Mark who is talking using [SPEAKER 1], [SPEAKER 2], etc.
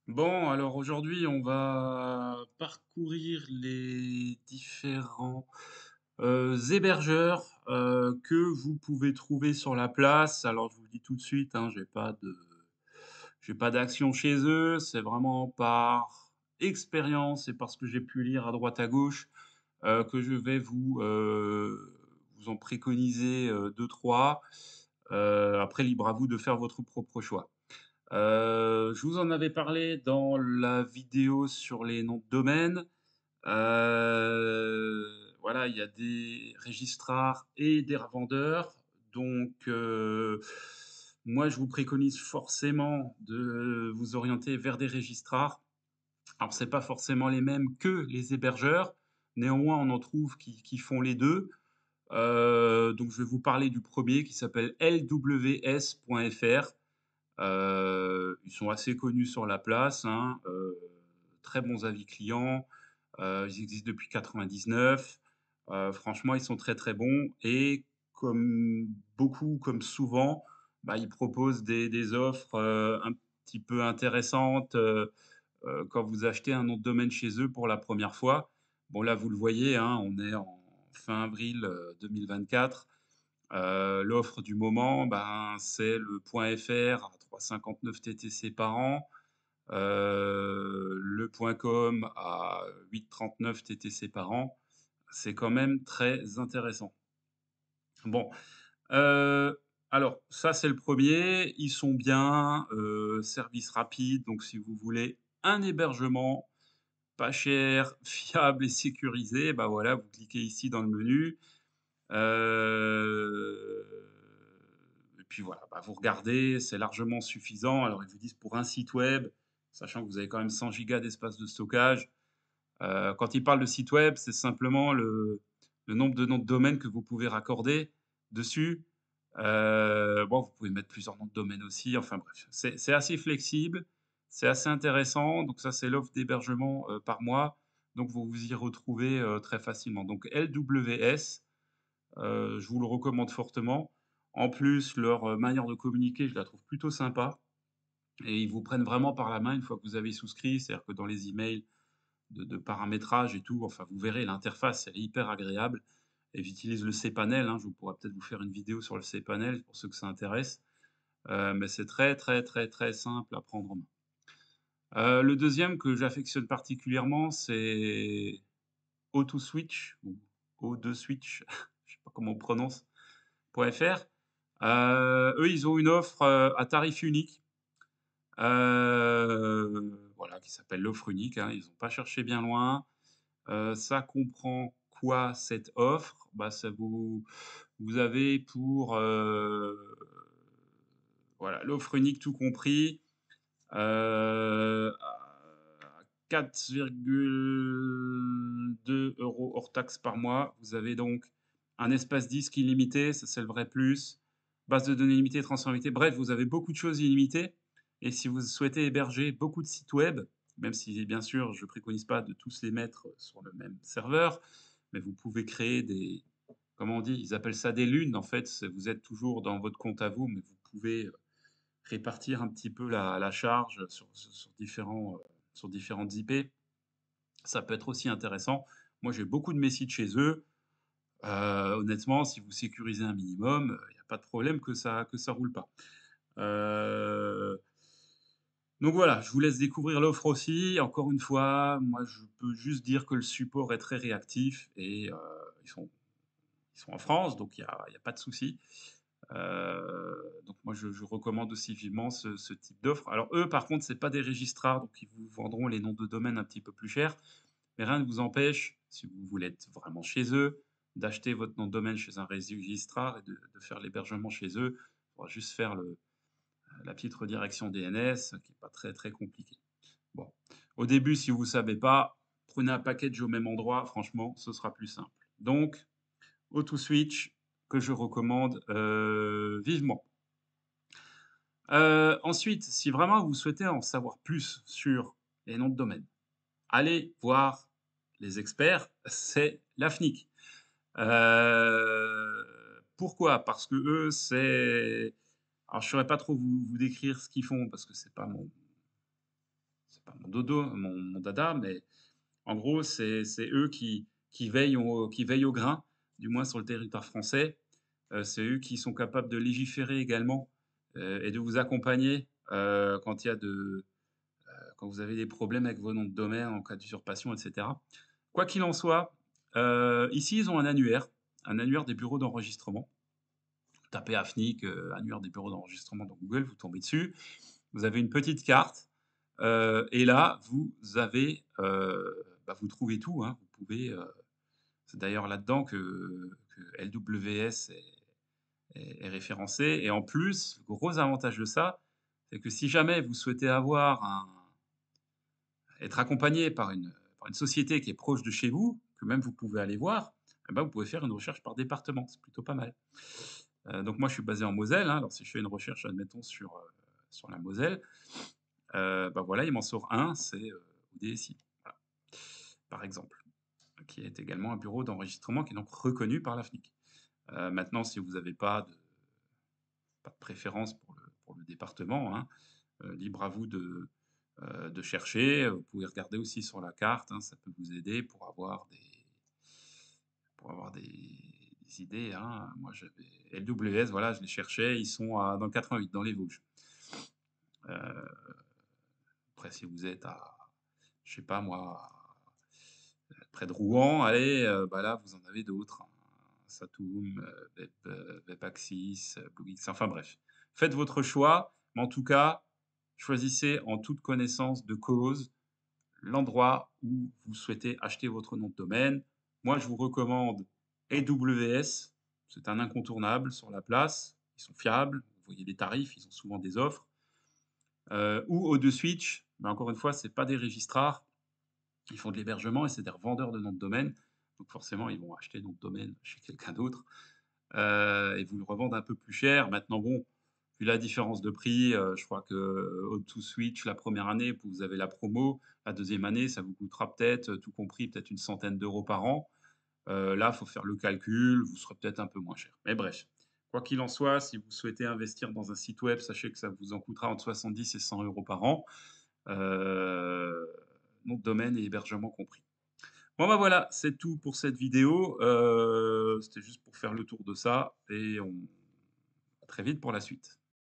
[SPEAKER 1] Bon, alors aujourd'hui, on va parcourir les différents hébergeurs que vous pouvez trouver sur la place. Alors, je vous le dis tout de suite, hein, j'ai pas d'action chez eux. C'est vraiment par expérience et parce que j'ai pu lire à droite à gauche que je vais vous en préconiser 2-3. Après, libre à vous de faire votre propre choix. Je vous en avais parlé dans la vidéo sur les noms de domaine. Voilà, il y a des registrars et des revendeurs. Donc, moi, je vous préconise forcément de vous orienter vers des registrars. Alors, c'est pas forcément les mêmes que les hébergeurs. Néanmoins, on en trouve qui font les 2. Donc je vais vous parler du premier qui s'appelle lws.fr. Ils sont assez connus sur la place, hein, très bons avis clients, ils existent depuis 99. Franchement, ils sont très, très bons et comme souvent, bah, ils proposent des offres, un petit peu intéressantes, quand vous achetez un nom de domaine chez eux pour la première fois. Bon là, vous le voyez, hein, on est en fin avril, 2024. L'offre du moment, ben, c'est le .fr à 3,59 TTC par an, le .com à 8,39 TTC par an. C'est quand même très intéressant. Bon, heu, alors ça, c'est le premier. Ils sont bien, service rapide, donc si vous voulez un hébergement pas cher, fiable et sécurisé, bah, voilà, vous cliquez ici dans le menu. Heu et puis voilà, bah, vous regardez, c'est largement suffisant. Alors ils vous disent pour un site web, sachant que vous avez quand même 100 gigas d'espace de stockage. Quand ils parlent de site web, c'est simplement le nombre de noms de domaine que vous pouvez raccorder dessus. Bon, vous pouvez mettre plusieurs noms de domaine aussi, enfin bref, c'est assez flexible, c'est assez intéressant. Donc ça, c'est l'offre d'hébergement, par mois. Donc vous vous y retrouvez, très facilement. Donc LWS. Je vous le recommande fortement. En plus, leur, manière de communiquer, je la trouve plutôt sympa et ils vous prennent vraiment par la main une fois que vous avez souscrit. C'est-à-dire que dans les emails de paramétrage et tout, enfin, vous verrez l'interface, elle est hyper agréable et j'utilise le cPanel, hein. Je pourrais peut-être vous faire une vidéo sur le cPanel pour ceux que ça intéresse, mais c'est très, très, très, très simple à prendre en main. Le deuxième que j'affectionne particulièrement, c'est AutoSwitch ou O2Switch, je sais pas comment on prononce. .fr. Eux, ils ont une offre, à tarif unique, voilà, qui s'appelle l'offre unique, hein. Ils n'ont pas cherché bien loin. Ça comprend quoi cette offre? Bah, vous avez pour, voilà, l'offre unique tout compris, à 4,2 € hors taxes par mois. Vous avez donc un espace disque illimité, ça c'est le vrai plus, base de données illimitée, transfert illimité. Bref, vous avez beaucoup de choses illimitées et si vous souhaitez héberger beaucoup de sites web, même si bien sûr je préconise pas de tous les mettre sur le même serveur, mais vous pouvez créer des, comment on dit? Ils appellent ça des lunes en fait, c'est vous êtes toujours dans votre compte à vous, mais vous pouvez, répartir un petit peu la charge sur différentes IP. Ça peut être aussi intéressant. Moi, j'ai beaucoup de mes sites chez eux. Honnêtement, si vous sécurisez un minimum, il y a pas de problème que ça roule pas. Heu, donc voilà, je vous laisse découvrir l'offre aussi. Encore une fois, moi, je peux juste dire que le support est très réactif et ils sont ils sont en France, donc il y a pas de souci. Donc moi, je recommande aussi vivement ce type d'offre. Alors eux, par contre, c'est pas des registrars, donc ils vous vendront les noms de domaine un petit peu plus cher, mais rien ne vous empêche, si vous voulez être vraiment chez eux, d'acheter votre nom de domaine chez un registrar et de faire l'hébergement chez eux. Il faudra juste faire la petite redirection DNS qui est pas très, très compliquée. Bon, au début, si vous savez pas, prenez un package au même endroit, franchement, ce sera plus simple. Donc AutoSwitch que je recommande, vivement. Ensuite, si vraiment vous souhaitez en savoir plus sur les noms de domaine, allez voir les experts, c'est la FNIC. Pourquoi? Parce qu'eux, alors je saurais pas trop vous décrire ce qu'ils font parce que pas mon dodo, mon dada, mais en gros, c'est eux qui veillent au grain, du moins sur le territoire français. C'est eux qui sont capables de légiférer également, et de vous accompagner, quand il y a quand vous avez des problèmes avec vos noms de domaine en cas d'usurpation et cetera. Quoi qu'il en soit, ici, ils ont un annuaire des bureaux d'enregistrement. Vous tapez AFNIC, annuaire des bureaux d'enregistrement dans Google, vous tombez dessus. Vous avez une petite carte, et là, vous avez, vous trouvez tout, hein. Vous pouvez, c'est d'ailleurs là-dedans que LWS est référencé et en plus, le gros avantage de ça, c'est que si jamais vous souhaitez être accompagné par une société qui est proche de chez vous, que même vous pouvez aller voir, eh ben, vous pouvez faire une recherche par département, c'est plutôt pas mal. Donc moi, je suis basé en Moselle, hein, alors si je fais une recherche, admettons, sur la Moselle, voilà, il m'en sort un, c'est, ODSI, voilà, par exemple, qui est également un bureau d'enregistrement qui est donc reconnu par la FNIC. Maintenant, si vous n'avez pas de préférence pour le département, hein, libre à vous de chercher. Vous pouvez regarder aussi sur la carte, hein, ça peut vous aider pour avoir des idées, hein. Moi, j'avais LWS, voilà, je les cherchais, ils sont dans le 88, dans les Vosges. Heu, Après, si vous êtes je sais pas moi, près de Rouen, allez, là, vous en avez d'autres, hein. Satum, Webpaxis, Bluegeeks, enfin bref. Faites votre choix, mais en tout cas, choisissez en toute connaissance de cause l'endroit où vous souhaitez acheter votre nom de domaine. Moi, je vous recommande AWS, c'est un incontournable sur la place, ils sont fiables, vous voyez les tarifs, ils ont souvent des offres. Ou ODeSwitch, mais encore une fois, c'est pas des registrars, ils font de l'hébergement et c'est des revendeurs de noms de domaine. Donc forcément, ils vont acheter le nom de domaine chez quelqu'un d'autre, et vous le revendent un peu plus cher. Maintenant bon, vu la différence de prix, je crois que O2Switch la première année, vous avez la promo. La deuxième année, ça vous coûtera peut-être, tout compris, peut-être une centaine d'euros par an. Là, il faut faire le calcul, vous serez peut-être un peu moins cher. Mais bref, quoi qu'il en soit, si vous souhaitez investir dans un site web, sachez que ça vous en coûtera entre 70 et 100 euros par an, heu, nom de domaine et hébergement compris. Bon, voilà, c'est tout pour cette vidéo. C'était juste pour faire le tour de ça et à très vite pour la suite.